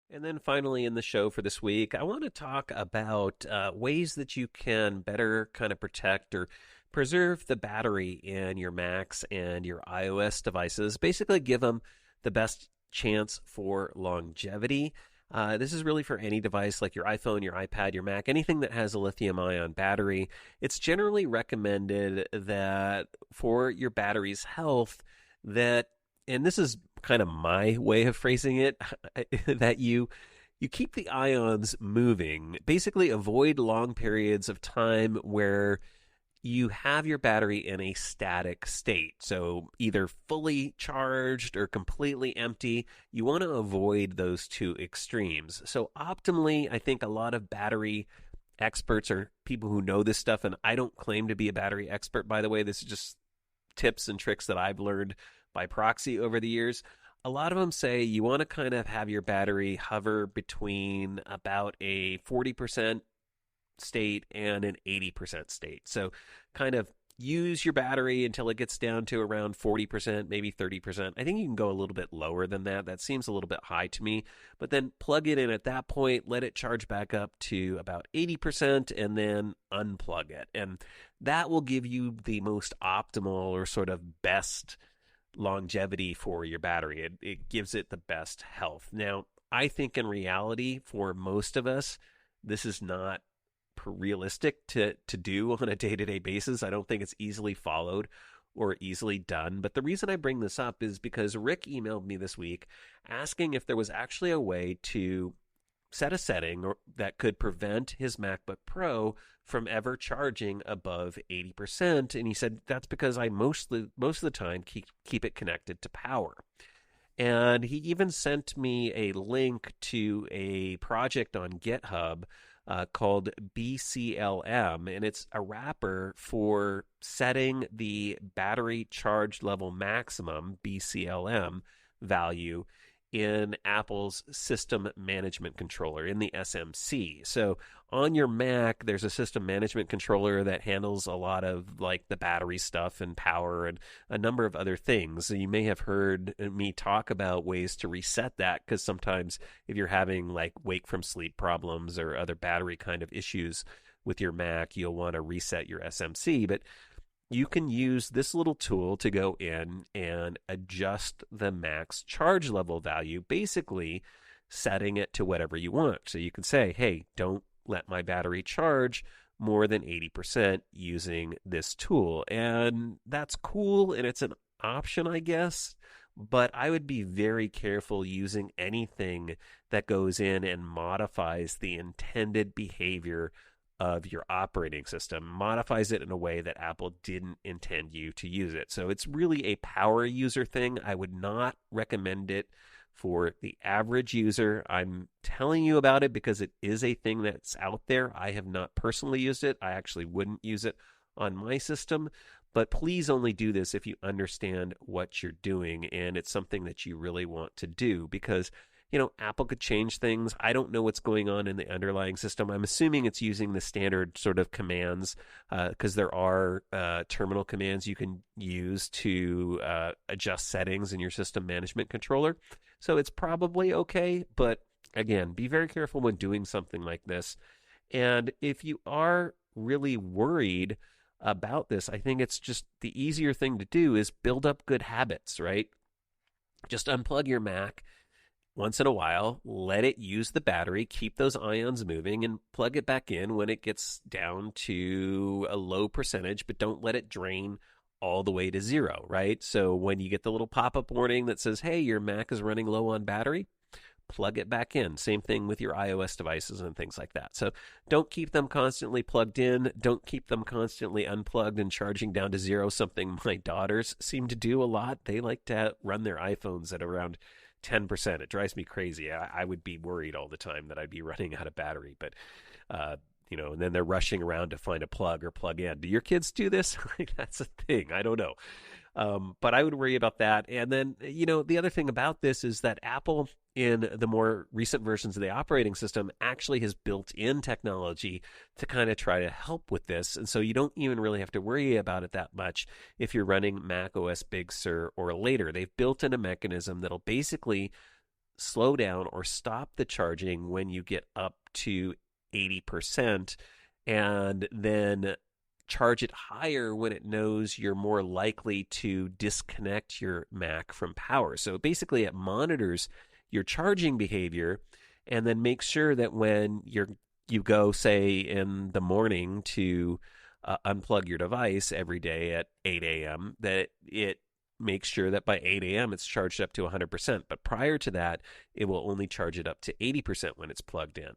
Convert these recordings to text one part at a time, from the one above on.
And then finally, in the show for this week, I want to talk about ways that you can better kind of protect or preserve the battery in your Macs and your iOS devices. Basically, give them the best chance for longevity. This is really for any device like your iPhone, your iPad, your Mac, anything that has a lithium ion battery. It's generally recommended that for your battery's health, that and this is kind of my way of phrasing it, that you keep the ions moving. Basically, avoid long periods of time where you have your battery in a static state. So either fully charged or completely empty. You want to avoid those two extremes. So optimally, I think a lot of battery experts or people who know this stuff, and I don't claim to be a battery expert, by the way. This is just tips and tricks that I've learned by proxy over the years. A lot of them say you want to kind of have your battery hover between about a 40% state and an 80% state. So kind of use your battery until it gets down to around 40%, maybe 30%. I think you can go a little bit lower than that. That seems a little bit high to me. But then plug it in at that point, let it charge back up to about 80%, and then unplug it. And that will give you the most optimal or sort of best longevity for your battery. It gives it the best health. Now, I think in reality, for most of us, this is not realistic to do on a day-to-day basis. I don't think it's easily followed or easily done. But the reason I bring this up is because Rick emailed me this week asking if there was actually a way to set a setting that could prevent his MacBook Pro from ever charging above 80%. And he said that's because I most of the time keep it connected to power. And he even sent me a link to a project on GitHub called BCLM, and it's a wrapper for setting the battery charge level maximum, BCLM, value in Apple's system management controller, in the SMC. So on your Mac, there's a system management controller that handles a lot of like the battery stuff and power and a number of other things. You may have heard me talk about ways to reset that, because sometimes if you're having like wake from sleep problems or other battery kind of issues with your Mac, you'll want to reset your SMC. But you can use this little tool to go in and adjust the max charge level value, basically setting it to whatever you want. So you can say, hey, don't let my battery charge more than 80% using this tool. And that's cool, and it's an option, I guess. But I would be very careful using anything that goes in and modifies the intended behavior of your operating system, modifies it in a way that Apple didn't intend you to use it. So it's really a power user thing. I would not recommend it for the average user. I'm telling you about it because it is a thing that's out there. I have not personally used it. I actually wouldn't use it on my system. But please only do this if you understand what you're doing and it's something that you really want to do, because Apple could change things. I don't know what's going on in the underlying system. I'm assuming it's using the standard sort of commands, because there are terminal commands you can use to adjust settings in your system management controller. So it's probably okay, but again, be very careful when doing something like this. And if you are really worried about this, I think it's just the easier thing to do is build up good habits, right? Just unplug your Mac once in a while, let it use the battery, keep those ions moving, and plug it back in when it gets down to a low percentage, but don't let it drain all the way to zero, right? So when you get the little pop-up warning that says, hey, your Mac is running low on battery, plug it back in. Same thing with your iOS devices and things like that. So don't keep them constantly plugged in. Don't keep them constantly unplugged and charging down to zero, something my daughters seem to do a lot. They like to run their iPhones at around 10%. It drives me crazy. I would be worried all the time that I'd be running out of battery, but and then they're rushing around to find a plug or plug in. Do your kids do this? That's a thing. I don't know. But I would worry about that. And then, the other thing about this is that Apple, in the more recent versions of the operating system, actually has built in technology to kind of try to help with this. And so you don't even really have to worry about it that much if you're running Mac OS Big Sur or later. They've built in a mechanism that'll basically slow down or stop the charging when you get up to 80%, and then charge it higher when it knows you're more likely to disconnect your Mac from power. So basically, it monitors your charging behavior and then makes sure that when you go, say, in the morning to unplug your device every day at 8 a.m., that it makes sure that by 8 a.m. it's charged up to 100%. But prior to that, it will only charge it up to 80% when it's plugged in.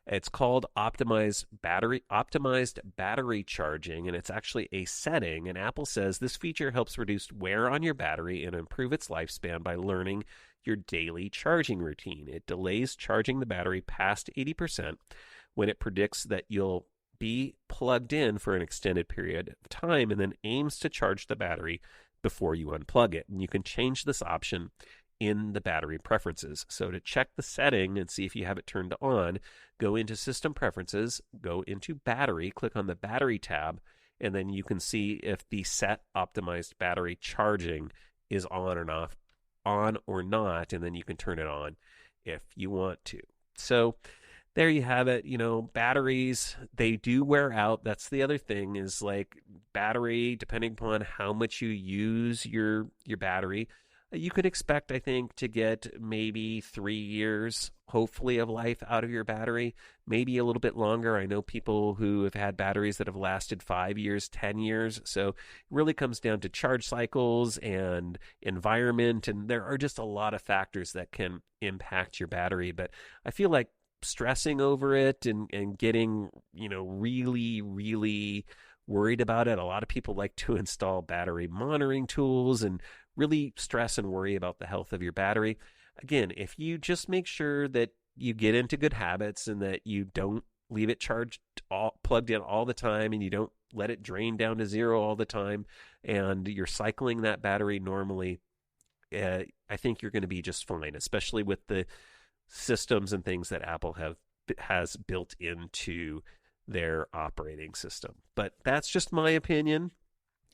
It's called optimized battery charging, and it's actually a setting. And Apple says this feature helps reduce wear on your battery and improve its lifespan by learning your daily charging routine. It delays charging the battery past 80% when it predicts that you'll be plugged in for an extended period of time, and then aims to charge the battery before you unplug it. And you can change this option in the battery preferences. So to check the setting and see if you have it turned on, go into System Preferences, go into Battery, click on the Battery tab, and then you can see if the Set Optimized Battery Charging is on or not, and then you can turn it on if you want to. So there you have it. Batteries, they do wear out. That's the other thing, is like battery, depending upon how much you use your battery, you could expect, I think, to get maybe 3 years, hopefully, of life out of your battery, maybe a little bit longer. I know people who have had batteries that have lasted 5 years, 10 years. So it really comes down to charge cycles and environment, and there are just a lot of factors that can impact your battery. But I feel like stressing over it and getting, really, really worried about it. A lot of people like to install battery monitoring tools and really stress and worry about the health of your battery. Again, if you just make sure that you get into good habits and that you don't leave it plugged in all the time, and you don't let it drain down to zero all the time, and you're cycling that battery normally, I think you're going to be just fine, especially with the systems and things that Apple has built into their operating system. But that's just my opinion.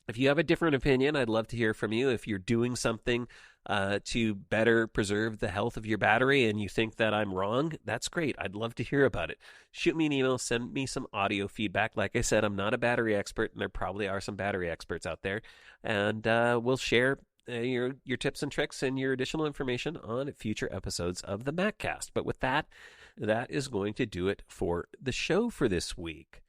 If you have a different opinion, I'd love to hear from you. If you're doing something to better preserve the health of your battery and you think that I'm wrong, that's great. I'd love to hear about it. Shoot me an email, send me some audio feedback. Like I said, I'm not a battery expert, and there probably are some battery experts out there. And we'll share your tips and tricks and your additional information on future episodes of the MacCast. But with that, that is going to do it for the show for this week.